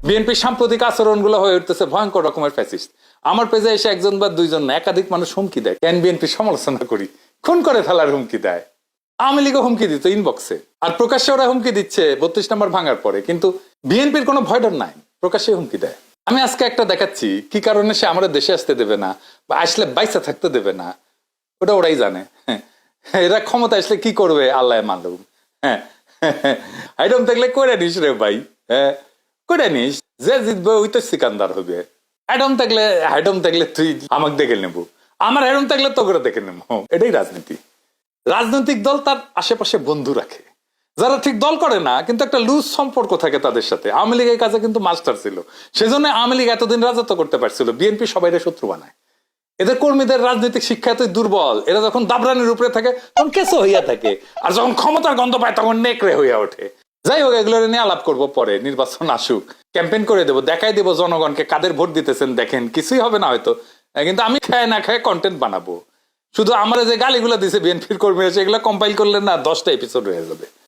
বিএনপির সাম্প্রতিক আচরণগুলো হয়ে উঠতেছে ভয়ঙ্কর রকমের ফ্যাসিস্ট। আমার পেজে এসে একজন বা দুইজন না, একাধিক মানুষ হুমকি দেয়, কেন বিএনপির সমালোচনা করি, খুন করে ফেলার হুমকি দেয়। আওয়ামী লীগও হুমকি দিত ইনবক্সে, আর প্রকাশ্যে ওরা হুমকি দিচ্ছে 32 নম্বর ভাঙার পরে, কিন্তু বিএনপির কোনো ভয় ডর নাই, প্রকাশ্যে হুমকি দেয়। আমি আজকে একটা দেখাচ্ছি কি কারণে সে আমাদের দেশে আসতে দেবে না বা আসলে বাইসা থাকতে দেবে না, ওটা ওরাই জানে। এরা ক্ষমতা আসলে কি করবে আল্লাহ মালুম। হ্যাঁ, আইডম থাকলে করে নিস রে ভাই, হ্যাঁ করে নিস, যে জিতবে ওই তো সিকান্দার হবে। হাইডম থাকলে তুই আমাকে দেখে নেবো, আমার হেডম থাকলে তো করে দেখে নেবো। এটাই রাজনীতি। রাজনৈতিক দল তার আশেপাশে বন্ধু রাখে, যারা ঠিক দল করে না কিন্তু একটা লুজ সম্পর্ক থাকে তাদের সাথে। আওয়ামী লীগের কাছে কিন্তু মাস্টার ছিল, সেজন্য আওয়ামী লীগ এতদিন রাজত্ব করতে পারছিল। বিএনপি সবাইকে শত্রু বানায়। এদের কর্মীদের রাজনৈতিক শিক্ষা এতই দুর্বল, এরা যখন দাবরানির উপরে থাকে তখন কেসো হইয়া থাকে, আর যখন ক্ষমতার গন্ধ পায় তখন নেকড়ে হইয়া ওঠে। যাই হোক, এগুলো নিয়ে আলাপ করবো পরে, নির্বাচন আসুক, ক্যাম্পেইন করে দেবো, দেখাই দেবো জনগণকে কাদের ভোট দিতেছেন, দেখেন কিছুই হবে না হয়তো, কিন্তু আমি খায় না খায় কন্টেন্ট বানাবো। শুধু আমার যে গালিগুলো দিছে বিএনপির কর্মীরা, সেগুলো কম্পাইল করলে না 10টা এপিসোড হয়ে যাবে।